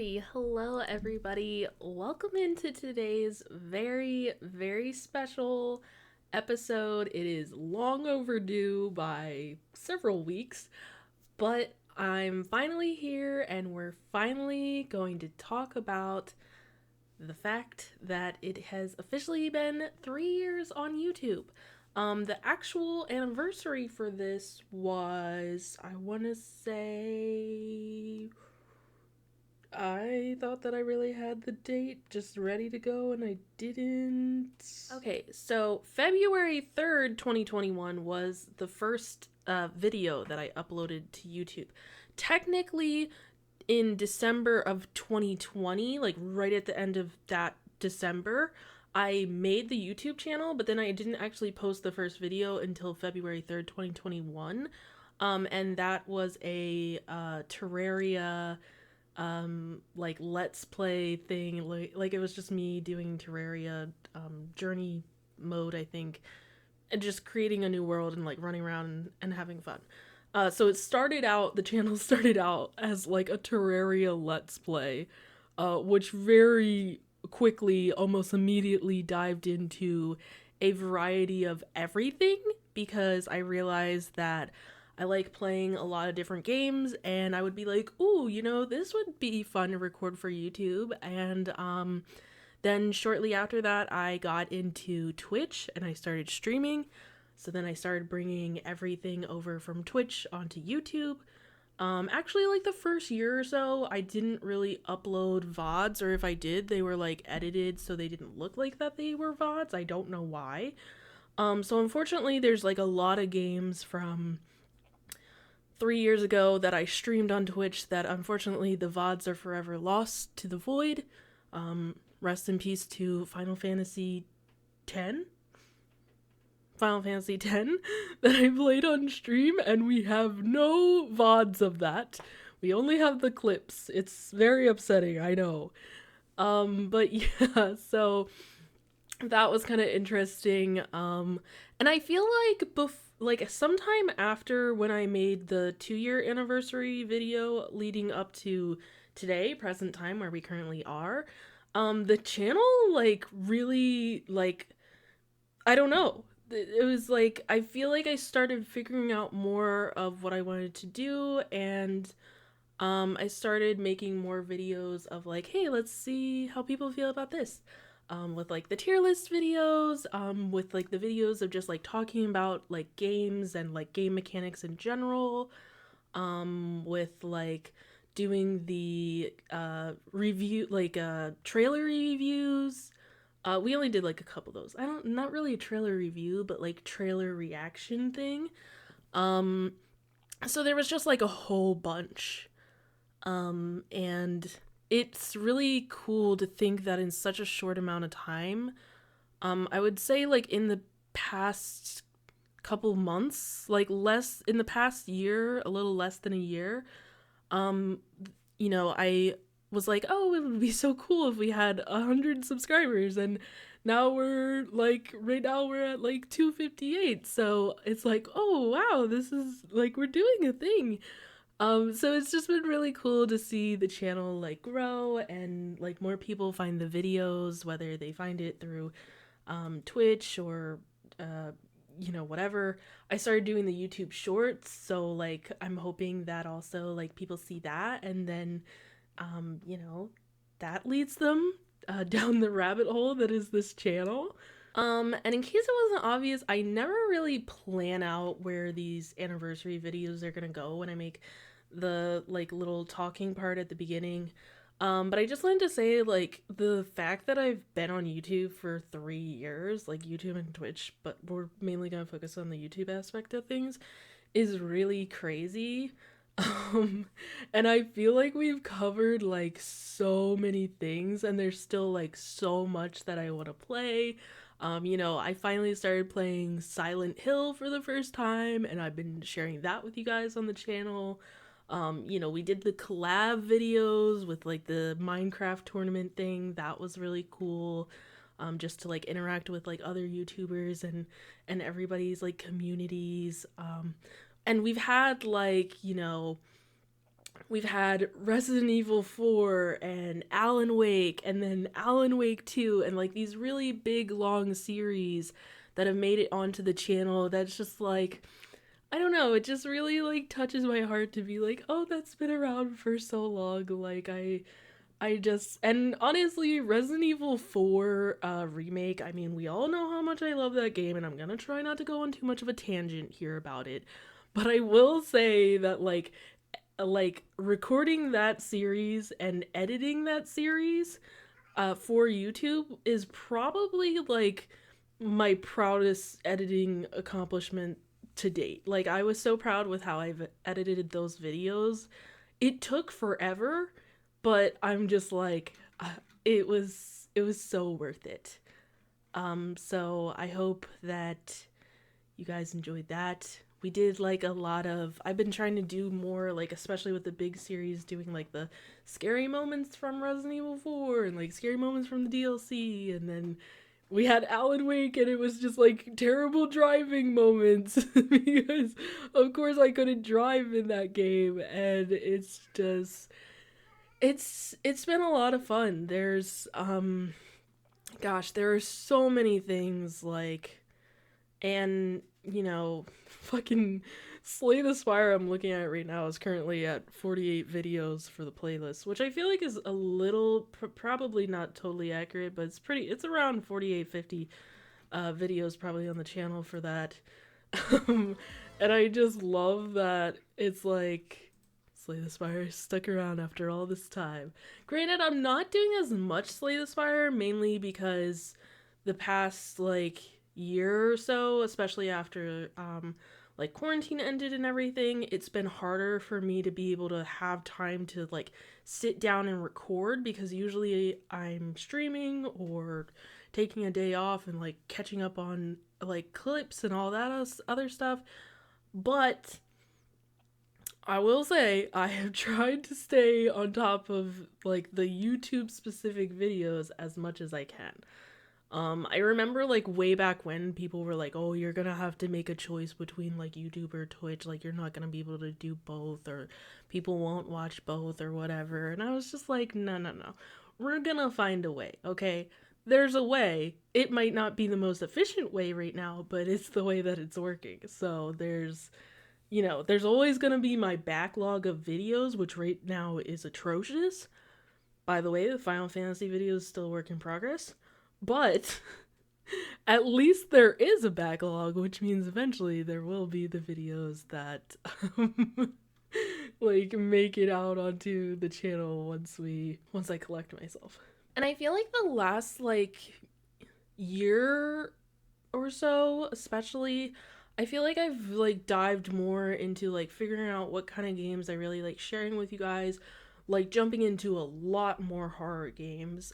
Alrighty, hello everybody. Welcome into today's very special episode. It is long overdue by several weeks, but I'm finally here and we're finally going to talk about the fact that it has officially been 3 years on YouTube. The actual anniversary for this was, I want to say, I thought that I really had the date just ready to go and I didn't. Okay, so February 3rd, 2021 was the first video that I uploaded to YouTube. Technically, in December of 2020, like right at the end of that December, I made the YouTube channel, but then I didn't actually post the first video until February 3rd, 2021. And that was a Terraria like let's play thing, like it was just me doing Terraria journey mode, I think, and just creating a new world and like running around and having fun. So the channel started out as like a Terraria let's play, which very quickly, almost immediately dived into a variety of everything because I realized that I like playing a lot of different games, and I would be like, ooh, this would be fun to record for YouTube. And then shortly after that, I got into Twitch and I started streaming. So then I started bringing everything over from Twitch onto YouTube. Actually, like the first year or so, I didn't really upload VODs, or if I did, they were like edited so they didn't look like that they were VODs. I don't know why. So unfortunately, there's like a lot of games from 3 years ago that I streamed on Twitch that unfortunately the VODs are forever lost to the void. Rest in peace to Final Fantasy X. Final Fantasy X that I played on stream, and we have no VODs of that. We only have the clips. It's very upsetting, I know. But yeah, so that was kind of interesting. And I feel like sometime after when I made the 2 year anniversary video leading up to today, present time where we currently are, the channel like really like, I don't know. It was like I feel like I started figuring out more of what I wanted to do, and I started making more videos of like, hey, let's see how people feel about this. With like the tier list videos, with like the videos of just like talking about like games and like game mechanics in general, with like doing the review, like trailer reviews. We only did like a couple of those. Not really a trailer review, but like trailer reaction thing. Um, so there was just like a whole bunch. And it's really cool to think that in such a short amount of time, I would say like in the past couple months, like less in the past year, a little less than a year, um, I was like, oh, it would be so cool if we had 100 subscribers, and now right now we're at like 258. So it's like, oh wow, this is like we're doing a thing. So it's just been really cool to see the channel like grow and like more people find the videos, whether they find it through Twitch or whatever. I started doing the YouTube shorts, so like I'm hoping that also like people see that, and then that leads them down the rabbit hole that is this channel. And in case it wasn't obvious, I never really plan out where these anniversary videos are gonna go when I make the like little talking part at the beginning. But I just wanted to say, like, the fact that I've been on YouTube for 3 years, like YouTube and Twitch, but we're mainly gonna focus on the YouTube aspect of things, is really crazy. Um, and I feel like we've covered like so many things, and there's still like so much that I want to play. I finally started playing Silent Hill for the first time, and I've been sharing that with you guys on the channel. We did the collab videos with like the Minecraft tournament thing. That was really cool. Just to like interact with like other YouTubers and everybody's like communities. And we've had like, we've had Resident Evil 4 and Alan Wake and then Alan Wake 2 and like these really big long series that have made it onto the channel. That's just like, I don't know, it just really like touches my heart to be like, oh, that's been around for so long. Like I just, and honestly, Resident Evil 4 remake, I mean, we all know how much I love that game, and I'm gonna try not to go on too much of a tangent here about it. But I will say that like recording that series and editing that series for YouTube is probably like my proudest editing accomplishment to date. Like I was so proud with how I've edited those videos. It took forever, but I'm just like it was so worth it. So I hope that you guys enjoyed that. We did like a lot of, I've been trying to do more like, especially with the big series, doing like the scary moments from Resident Evil 4 and like scary moments from the DLC, and then we had Alan Wake and it was just like terrible driving moments because of course I couldn't drive in that game, and it's just it's been a lot of fun. There's gosh, there are so many things like, and you know, fucking Slay the Spire I'm looking at right now is currently at 48 videos for the playlist, which I feel like is a little probably not totally accurate, but it's around 48 50 videos probably on the channel for that. And I just love that it's like Slay the Spire stuck around after all this time. Granted, I'm not doing as much Slay the Spire, mainly because the past like year or so, especially after like quarantine ended and everything, it's been harder for me to be able to have time to like sit down and record, because usually I'm streaming or taking a day off and like catching up on like clips and all that other stuff. But I will say I have tried to stay on top of like the YouTube specific videos as much as I can. I remember like way back when people were like, "Oh, you're gonna have to make a choice between like YouTube or Twitch. Like, you're not gonna be able to do both, or people won't watch both, or whatever." And I was just like, "No, no, no. We're gonna find a way, okay? There's a way. It might not be the most efficient way right now, but it's the way that it's working. So there's always gonna be my backlog of videos, which right now is atrocious. By the way, the Final Fantasy video is still a work in progress. But at least there is a backlog, which means eventually there will be the videos that like make it out onto the channel once I collect myself. And I feel like the last like year or so, especially, I feel like I've like dived more into like figuring out what kind of games I really like sharing with you guys, like jumping into a lot more horror games,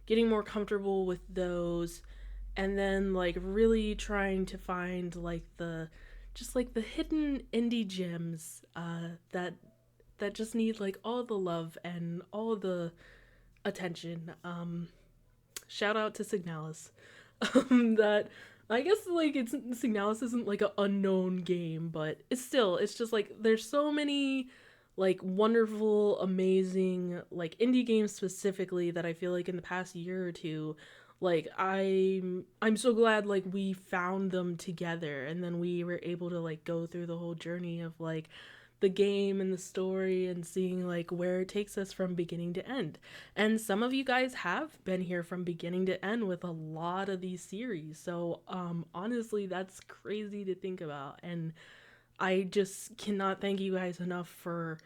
getting more comfortable with those, and then like really trying to find like the just like the hidden indie gems that just need like all the love and all the attention. Shout out to Signalis. That I guess like it's Signalis isn't like an unknown game, but it's just like there's so many like wonderful, amazing like indie games specifically that I feel like in the past year or two, like I'm so glad like we found them together, and then we were able to like go through the whole journey of like the game and the story and seeing like where it takes us from beginning to end. And some of you guys have been here from beginning to end with a lot of these series. So honestly, that's crazy to think about, and I just cannot thank you guys enough for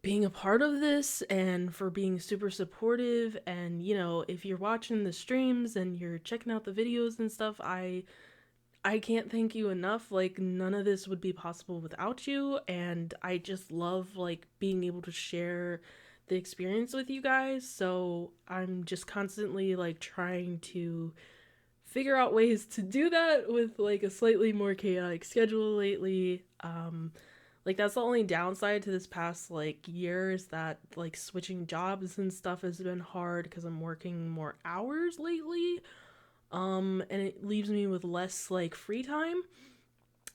being a part of this and for being super supportive. And if you're watching the streams and you're checking out the videos and stuff, I can't thank you enough. Like, none of this would be possible without you, and I just love like being able to share the experience with you guys. So I'm just constantly like trying to figure out ways to do that with like a slightly more chaotic schedule lately. Like that's the only downside to this past like year, is that like switching jobs and stuff has been hard because I'm working more hours lately. And it leaves me with less like free time.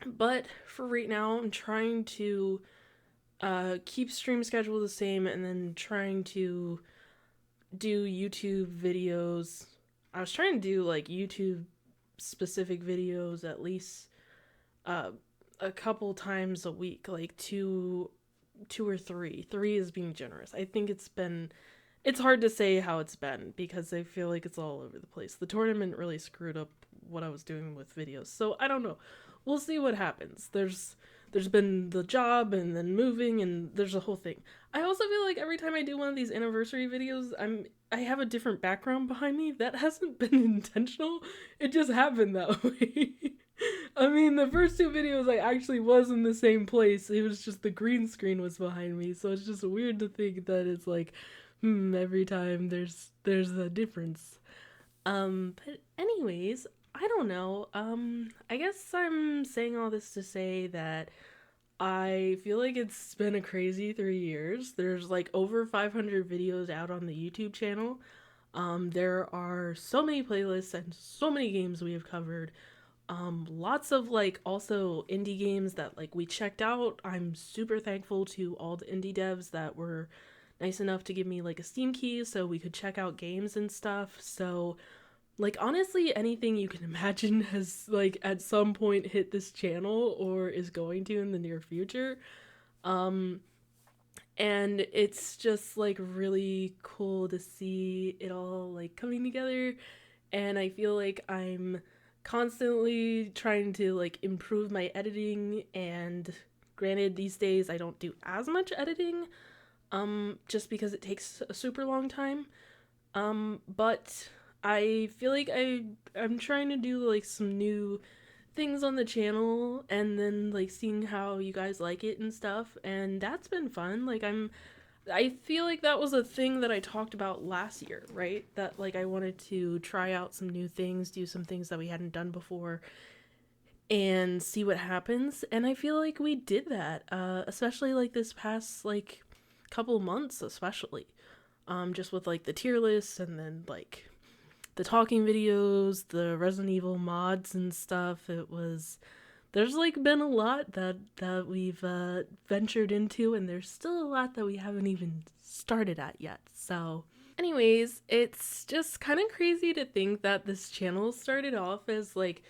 But for right now, I'm trying to keep stream schedule the same, and then trying to do YouTube videos. I was trying to do like YouTube specific videos at least uh, a couple times a week, like two or three. Three is being generous. I think it's hard to say how it's been because I feel like it's all over the place. The tournament really screwed up what I was doing with videos. So I don't know. We'll see what happens. There's been the job and then moving and there's a whole thing. I also feel like every time I do one of these anniversary videos, I have a different background behind me. That hasn't been intentional. It just happened that way. I mean, the first two videos I actually was in the same place. It was just the green screen was behind me. So it's just weird to think that it's like, every time there's a difference. But anyways, I don't know. I guess I'm saying all this to say that I feel like it's been a crazy 3 years. There's like over 500 videos out on the YouTube channel. There are so many playlists and so many games we have covered. Lots of like also indie games that like we checked out. I'm super thankful to all the indie devs that were nice enough to give me like a Steam key so we could check out games and stuff. So like honestly anything you can imagine has like at some point hit this channel or is going to in the near future. Um and it's just like really cool to see it all like coming together, and I feel like I'm constantly trying to like improve my editing, and granted these days I don't do as much editing just because it takes a super long time. But I feel like I'm trying to do like some new things on the channel and then like seeing how you guys like it and stuff, and that's been fun. I feel like that was a thing that I talked about last year, right? That like I wanted to try out some new things, do some things that we hadn't done before and see what happens. And I feel like we did that. Especially like this past like couple months especially. Just with like the tier lists and then like the talking videos, the Resident Evil mods and stuff. There's like been a lot that we've ventured into, and there's still a lot that we haven't even started at yet. So anyways, it's just kind of crazy to think that this channel started off as like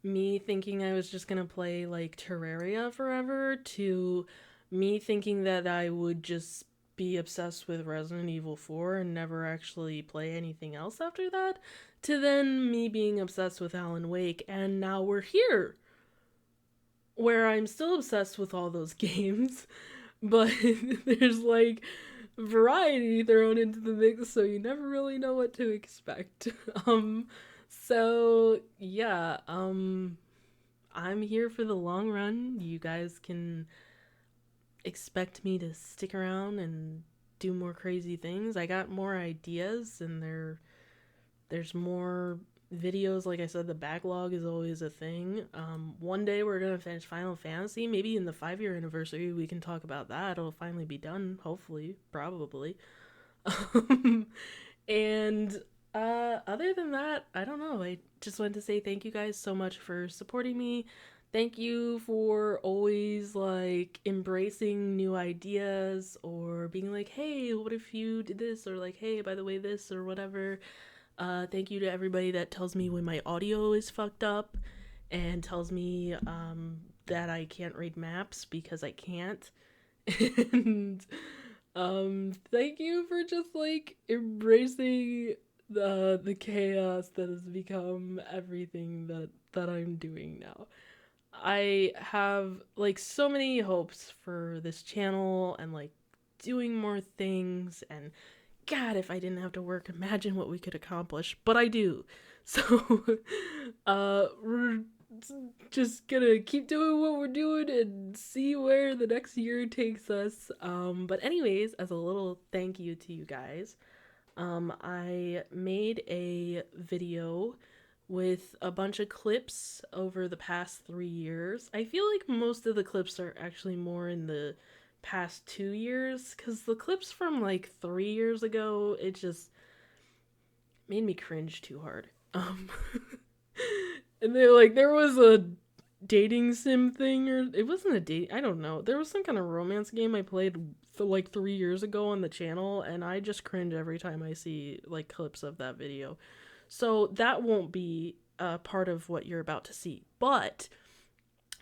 me thinking I was just gonna play like Terraria forever, to me thinking that I would just be obsessed with Resident Evil 4 and never actually play anything else after that, to then me being obsessed with Alan Wake, and now we're here where I'm still obsessed with all those games, but there's like variety thrown into the mix, so you never really know what to expect. So yeah, I'm here for the long run. You guys can expect me to stick around and do more crazy things. I got more ideas, and there's more videos. Like I said, the backlog is always a thing. One day we're gonna finish Final Fantasy. Maybe in the 5-year anniversary we can talk about that. It'll finally be done, hopefully, probably. And other than that, I don't know. I just wanted to say thank you guys so much for supporting me. Thank you for always like embracing new ideas or being like, hey, what if you did this? Or like, hey, by the way, this or whatever. Thank you to everybody that tells me when my audio is fucked up and tells me that I can't read maps because I can't. And thank you for just like embracing the chaos that has become everything that I'm doing now. I have like so many hopes for this channel and like doing more things, and God, if I didn't have to work, imagine what we could accomplish. But I do. So we're just gonna keep doing what we're doing and see where the next year takes us. But anyways, as a little thank you to you guys, I made a video with a bunch of clips over the past 3 years. I feel like most of the clips are actually more in the past 2 years, because the clips from like 3 years ago, it just made me cringe too hard. And they like there was a dating sim thing, or it wasn't a date, I don't know. There was some kind of romance game I played like 3 years ago on the channel, and I just cringe every time I see like clips of that video. So that won't be a part of what you're about to see. But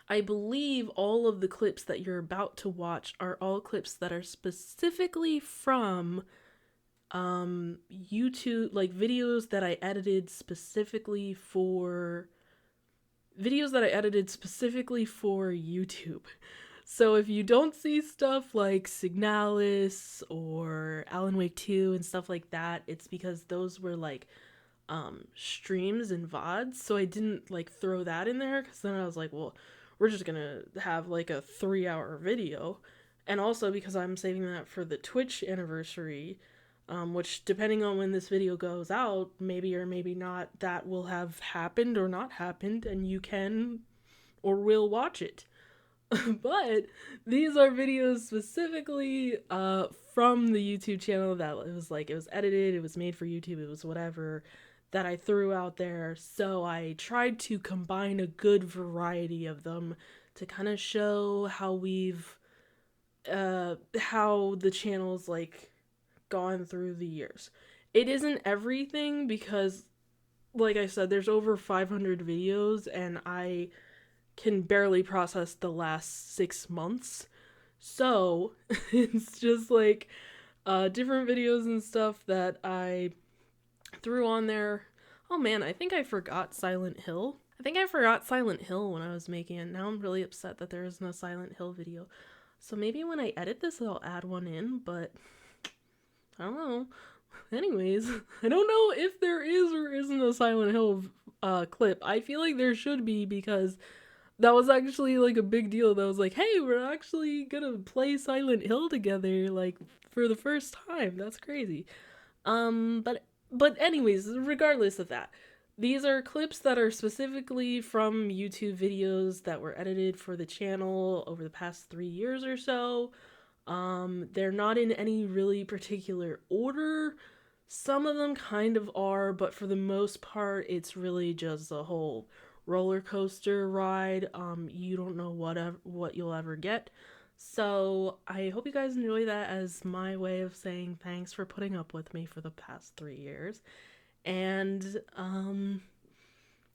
I believe all of the clips that you're about to watch are all clips that are specifically from YouTube, like videos that I edited specifically for YouTube. So if you don't see stuff like Signalis or Alan Wake 2 and stuff like that, it's because those were like streams and VODs. So I didn't like throw that in there, because then I was like, well, we're just gonna have like a 3-hour video. And also because I'm saving that for the Twitch anniversary, which depending on when this video goes out, maybe or maybe not, that will have happened or not happened, and you can or will watch it. But these are videos specifically from the YouTube channel that it was edited, it was made for YouTube, it was whatever, that I threw out there. So I tried to combine a good variety of them to kind of show how how the channel's like gone through the years. It isn't everything because, like I said, there's over 500 videos and I can barely process the last 6 months. So it's just like different videos and stuff that I threw on there. Oh man, I think I forgot Silent Hill. I think I forgot Silent Hill when I was making it. Now I'm really upset that there isn't a Silent Hill video. So maybe when I edit this, I'll add one in, but I don't know. Anyways, I don't know if there is or isn't a Silent Hill clip. I feel like there should be, because that was actually like a big deal. That was like, hey, we're actually gonna play Silent Hill together, like, for the first time. That's crazy. But anyways, regardless of that, these are clips that are specifically from YouTube videos that were edited for the channel over the past 3 years or so. They're not in any really particular order. Some of them kind of are, but for the most part, it's really just a whole roller coaster ride. You don't know what you'll ever get. So I hope you guys enjoy that as my way of saying thanks for putting up with me for the past 3 years. And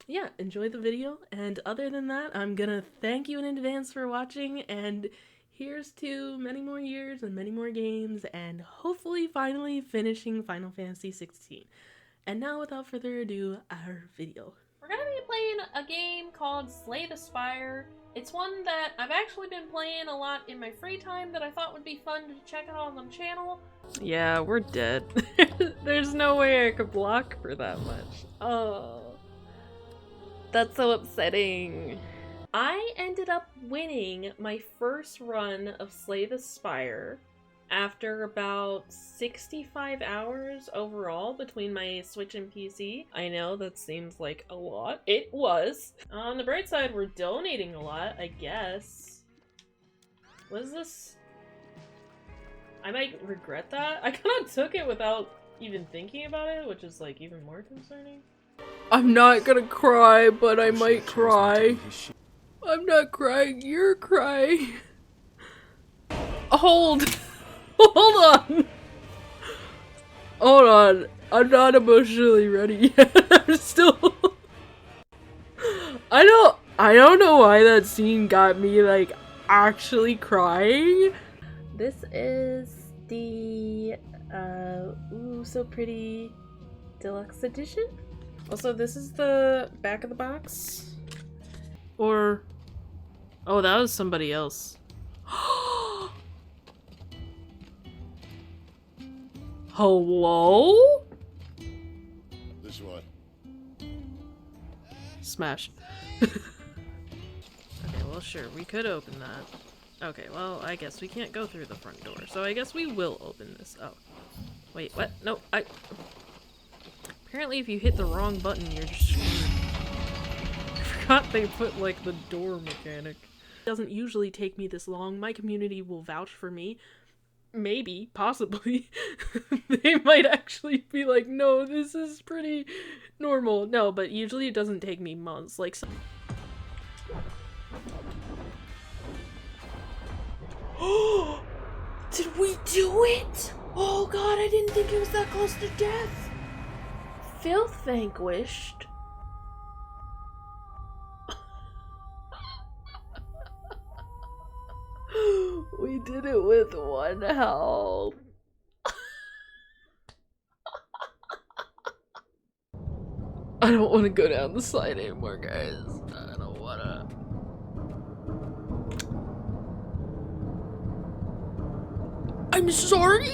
yeah, enjoy the video. And other than that, I'm gonna thank you in advance for watching, and here's to many more years and many more games, and hopefully finally finishing Final Fantasy 16. And now, without further ado, our video. We're gonna be playing a game called Slay the Spire. It's one that I've actually been playing a lot in my free time that I thought would be fun to check out on the channel. Yeah, we're dead. There's no way I could block for that much. Oh, that's so upsetting. I ended up winning my first run of Slay the Spire after about 65 hours overall between my Switch and PC. I know that seems like a lot. It was. On the bright side, we're donating a lot, I guess. What is this? I might regret that. I kind of took it without even thinking about it, which is like even more concerning. I'm not gonna cry, but I might cry. I'm not crying, you're crying. Hold on. Hold on. I'm not emotionally ready yet. I'm still I don't know why that scene got me like actually crying. This is the ooh, so pretty deluxe edition. Also, this is the back of the box. Or oh, that was somebody else. Hello? This one. Smash. Okay, well sure, we could open that. Okay, well, I guess we can't go through the front door, so I guess we will open this. Oh. Wait, what? No, apparently if you hit the wrong button, you're just screwed. I forgot they put, like, the door mechanic. It doesn't usually take me this long. My community will vouch for me. Maybe, possibly. They might actually be like, no, this is pretty normal. No, but usually it doesn't take me months. Like, Did we do it? Oh god, I didn't think it was that close to death. Filth vanquished. We did it with 1 health. I don't want to go down the slide anymore, guys. I don't wanna. I'm sorry?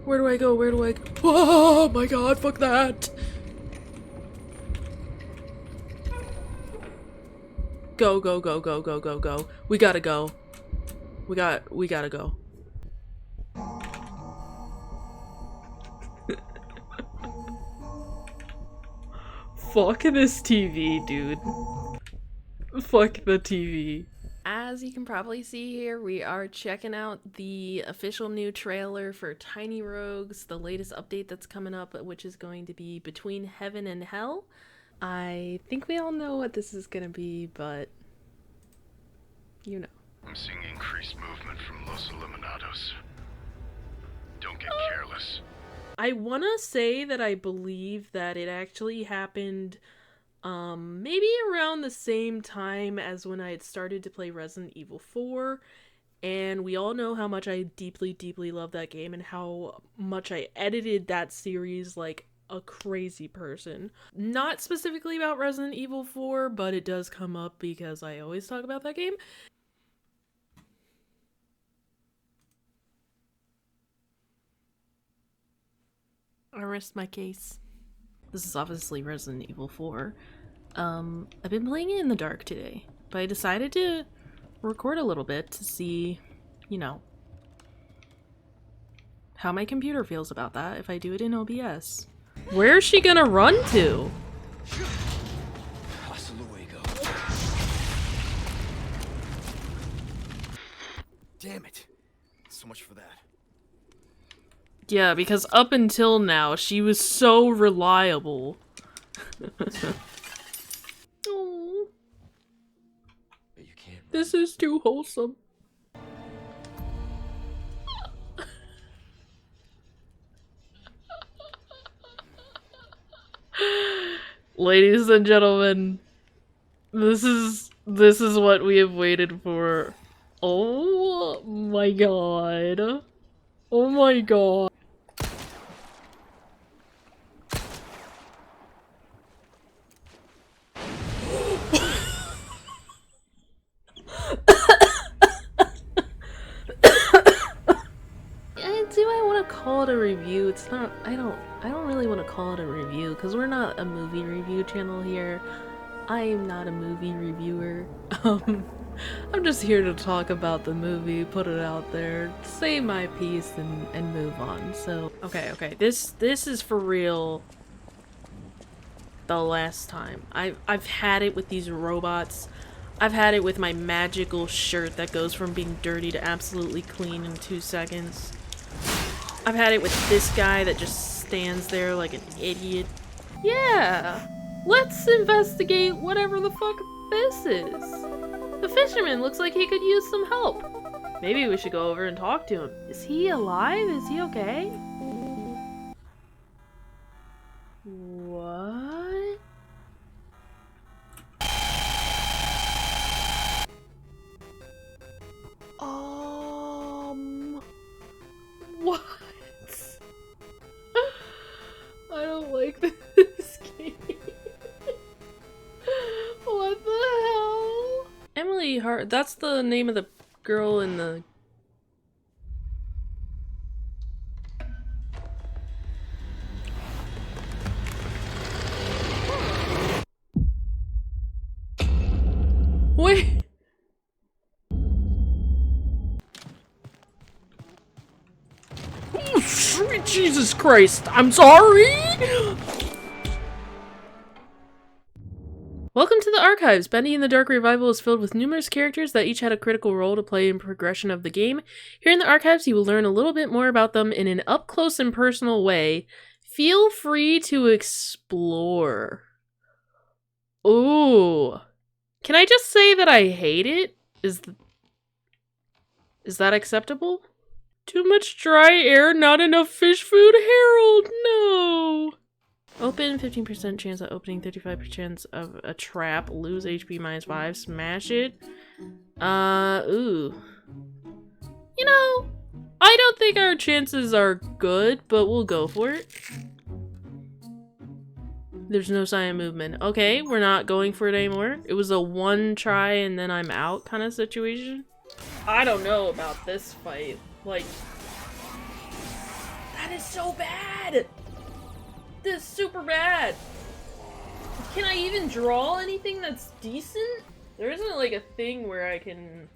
Where do I go? Where do I go? Oh my god, fuck that! Go, go, go, go, go, go, go. We gotta go. We gotta go. Fuck this TV, dude. Fuck the TV. As you can probably see here, we are checking out the official new trailer for Tiny Rogues, the latest update that's coming up, which is going to be Between Heaven and Hell. I think we all know what this is gonna be, but you know. I'm seeing increased movement from Los Eliminados. Don't get careless. I want to say that I believe that it actually happened maybe around the same time as when I had started to play Resident Evil 4, and we all know how much I deeply, deeply love that game and how much I edited that series like a crazy person. Not specifically about Resident Evil 4, but it does come up because I always talk about that game. I rest my case. This is obviously Resident Evil 4. I've been playing it in the dark today, but I decided to record a little bit to see, you know, how my computer feels about that if I do it in OBS. Where is she gonna run to? Hasta luego. Damn it. So much for that. Yeah, because up until now, she was so reliable. Oh, But you can't. this is too wholesome. Ladies and gentlemen, this is what we have waited for. Oh my god. Oh my god. Do I want to call it a review? It's not. I don't really want to call it a review because we're not a movie review channel here. I am not a movie reviewer. I'm just here to talk about the movie, put it out there, say my piece, and move on. So okay. This is for real. The last time I've had it with these robots. I've had it with my magical shirt that goes from being dirty to absolutely clean in 2 seconds. I've had it with this guy that just stands there like an idiot. Yeah, let's investigate whatever the fuck this is. The fisherman looks like he could use some help. Maybe we should go over and talk to him. Is he alive? Is he okay? What? What? I don't like this game. What the hell? Emily Hart, that's the name of the girl in the... Wait! Oh, sweet Jesus Christ! I'm sorry! Welcome to the Archives! Bendy and the Dark Revival is filled with numerous characters that each had a critical role to play in progression of the game. Here in the Archives, you will learn a little bit more about them in an up-close and personal way. Feel free to explore. Ooh. Can I just say that I hate it? Is that acceptable? Too much dry air, not enough fish food, Harold, no! Open, 15% chance of opening, 35% chance of a trap, lose HP -5, smash it. Ooh. You know, I don't think our chances are good, but we'll go for it. There's no sign of movement. Okay, we're not going for it anymore. It was a one try and then I'm out kind of situation. I don't know about this fight. Like, that is so bad! This is super bad! Can I even draw anything that's decent? There isn't like a thing where I can...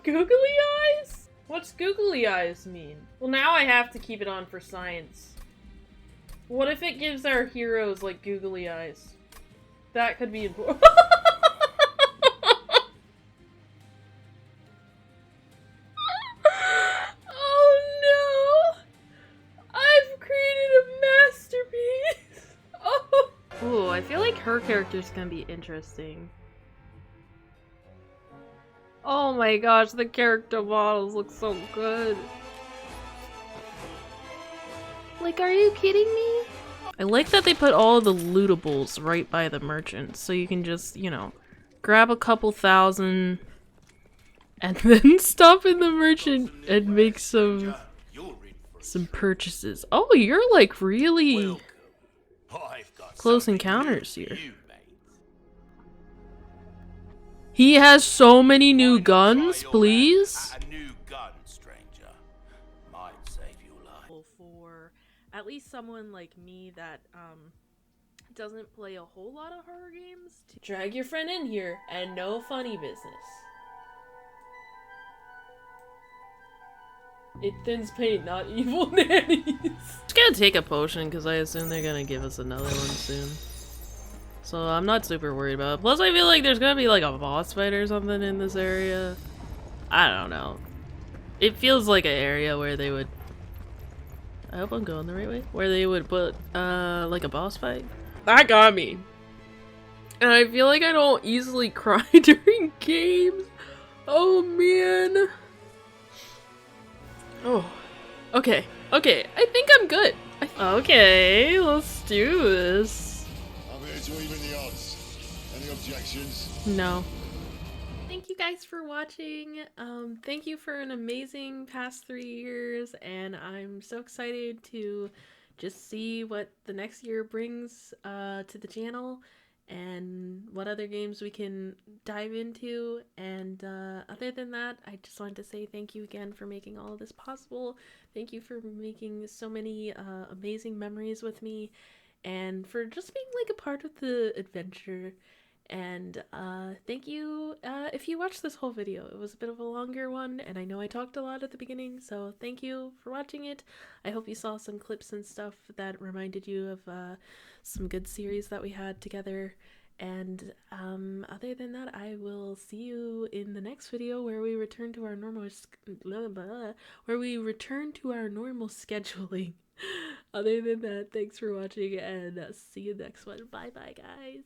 Googly eyes? What's googly eyes mean? Well, now I have to keep it on for science. What if it gives our heroes like googly eyes? That could be important. Oh no! I've created a masterpiece! Oh! Ooh, I feel like her character's gonna be interesting. Oh my gosh, the character models look so good. Like, are you kidding me? I like that they put all the lootables right by the merchants, so you can just, you know, grab a couple thousand and then stop in the merchant and make some purchases. Oh, you're like really close encounters here. He has so many new guns, please. For at least someone like me that doesn't play a whole lot of horror games, to drag your friend in here and no funny business. It thins paint, not evil nannies. Just gonna take a potion because I assume they're gonna give us another one soon. So I'm not super worried about it. Plus I feel like there's gonna be like a boss fight or something in this area. I don't know. It feels like an area where they would... I hope I'm going the right way. Where they would put, like a boss fight. That got me. And I feel like I don't easily cry during games. Oh, man. Oh. Okay. Okay. I think I'm good. Okay, let's do this. I'm here to even the odds. Any objections? No. Thank you guys for watching. Thank you for an amazing past 3 years, and I'm so excited to just see what the next year brings to the channel and what other games we can dive into. And other than that, I just wanted to say thank you again for making all of this possible. Thank you for making so many amazing memories with me, and for just being like a part of the adventure. And thank you if you watched this whole video. It was a bit of a longer one, and I know I talked a lot at the beginning, so thank you for watching it. I hope you saw some clips and stuff that reminded you of some good series that we had together. And other than that, I will see you in the next video where we return to our normal scheduling. Other than that, thanks for watching, and see you next one. Bye bye, guys.